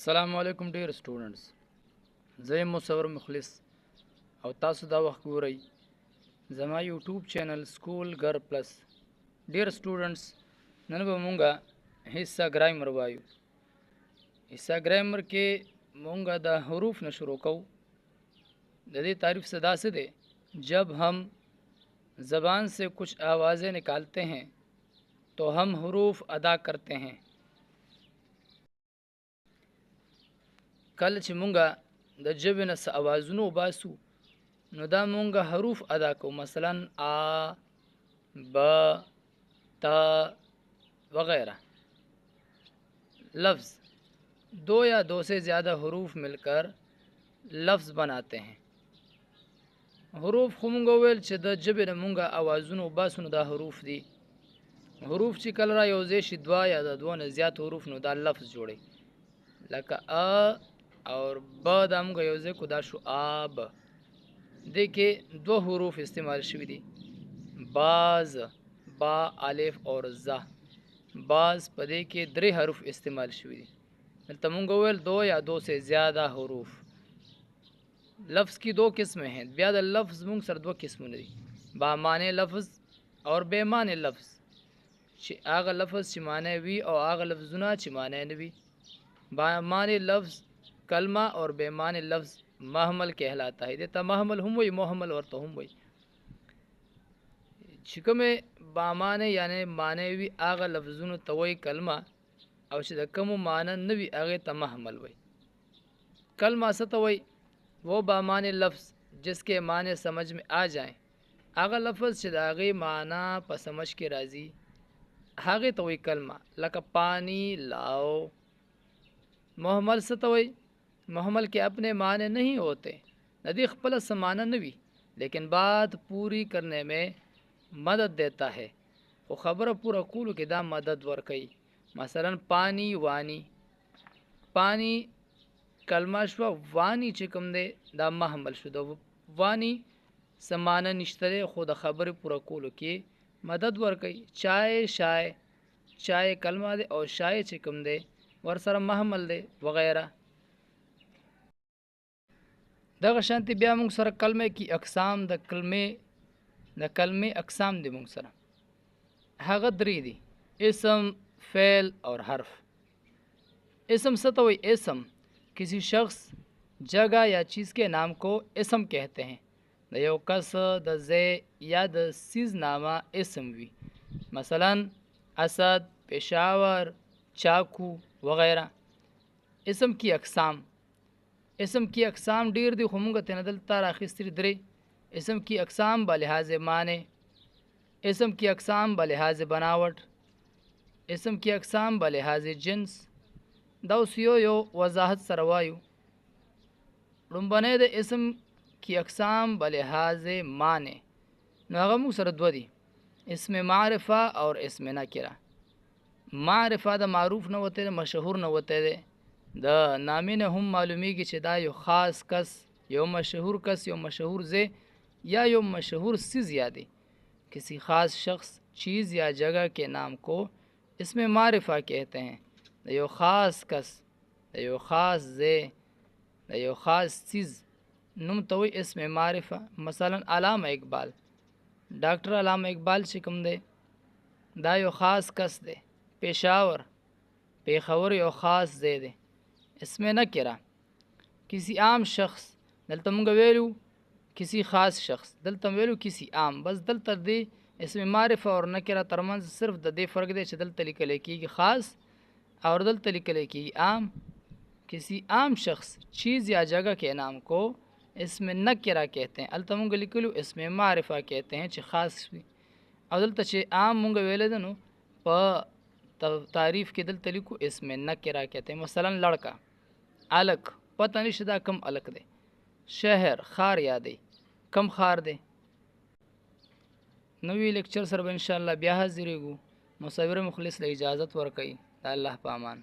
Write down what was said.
السلام علیکم ډیر سټوډنټس، زه یم مصور مخلص او تاسو دا وخت ګورئ زما یوټیوب چینل سکول ګر پلس. ډیر سټوډنټس، نن به مونږه حصہ ګرامر وایو. حصہ ګرامر کې مونږه د حروف نه شروع کوو. د دې تعریف صدا سے دے جب हम زبان سے کچھ آوازیں نکالتے ہیں تو हम حروف ادا کرتے ہیں. کله چې مونږه د ژبې نه څه اوازونه وباسو نو دا مونږه حروف ادا کوو، مثلا آ، ب، تا وغیرہ. لفظ دو یا دو سے زیادہ حروف مل کر لفظ بناتے ہیں. حروف خو مونږ وویل چې د ژبې نه مونږه اوازونه وباسو نو دا حروف دي. حروف چې کله را یوځای شي دوه یا د دوه نه زیات حروف نو دا لفظ جوړي. لکه ا اور ب دا موږ یو ځای کو، دا شو آب. دې کې دو حروف استعمال شوي دي، باز، با، الف اور زا. باز په دې کې درې حروف استعمال شوي دي. دلته موږ وویل دو یا دو سے زیادہ حروف. لفظ کی دو قسمیں ہیں. بیا د لفظ موږ سره دوه قسمونه دي، با معنی لفظ اور بے معنی لفظ. چې هغه لفظ چې معنی وي او هغه لفظونه چې معنی نه وي. با معنی لفظ کلمہ اور بے معنی لفظ محمل کہلاتا ہے. دیتا محمل هم وی، محمل ورته هم وی. چې کومه با معنی یعنی معنی وي هغه لفظونو ته وی کلمہ، او چې د کوم معنی نه وي هغه ته محمل وی. کلمہ څه ته وی؟ وہ با معنی لفظ جس کے معنی سمجھ میں آ جائیں. هغه لفظ چې د هغې معنی په سمجھ کې راځي هغه ته وی کلمہ. لکه پانی لاؤ. محمل څه ته وی؟ محمل کے اپنے معنی نہیں ہوتے، ندی خپل سمانہ نوی لیکن بات پوری کرنے میں مدد دیتا ہے. خو خبر پورا کولو کې دا مدد ورکي. مثلا پانی وانی. پانی کلمه شو، وانی چې کوم دی دا محمل شو. دا وانی سمانه نشته خو د خبر پورا کولو کې مدد ورکي. چائے شای. چائے کلمه دی او شای چې کوم دی ور سره محمل دی وغیرہ. دغه شانتی بیا موږ سره کلمه کی اقسام د کلمه اقسام دی موږ سره. هغه درې دي، اسم، فعل اور حرف. اسم څه ته وایي؟ اسم کسی شخص، جگہ یا چیز کے نام کو اسم کہتے ہیں. د یو کس، د ځای یا د سیز نامه اسم وي. مثلا اسد، پشاور، چاکو وغیرہ. اسم کی اقسام. اسم کی اقسام ډیر دي خو موږ ته نه دلته راخیستري درې. اسم کی اقسام بلحاظ معنی، اسم کی اقسام بلحاظ بناوٹ، اسم کی اقسام بلحاظ جنس. دا اوس یو وضاحت سره وایو. لومبنی د اسم کی اقسام بلحاظ معنی نو هغه موږ سره دوه دي، اسم معرفه اور اسم نکره. معرفه د معروف نه وته، مشهور نه وته ده. د نامې نه هم معلومیږي چې دا یو خاص کس، یو مشهور کس، یو مشهور ځای یا یو مشهور چیز یادی. کسی خاص شخص، چیز یا جگہ کے نام کو اسم معرفہ کہتے ہیں. د یو خاص کس، د یو خاص ځای، د یو خاص چیز نوم ته وایي اسم معرفہ. مثلا علامه اقبال. ډاکټر علامه اقبال چې کوم دی دا یو خاص کس دی. پېښور، پېښور یو خاص ځای دی. اسم نکره کسی عام شخص. دلته مونږ ویلو کسی خاص شخص، دلته ویلو کسی عام. بس دلته دی اسم معرفه اور نکره ترمنځ صرف د دې فرق دی چې دلته لیکل کېږي خاص اور دلته لیکل کېږي عام. کسی عام شخص، چیز یا جگہ کے نام کو اسم نکره کہتے ہیں. دلته مونږ لیکلو اسم معرفه کہتے ہیں چې خاص وي. او دلته چې عام مونږ ویل ده نو په تعریف کې دلته لیکو اسم نکره کہتے ہیں. مثلا لڑکا، الک، پتہ نشته دا کم الک دی. شهر، خار یادی، کم خار دی. نوی لیکچر سره به انشاءالله بیا حاضرېږو. مصور مخلص له اجازت ورکوي. د الله په امان.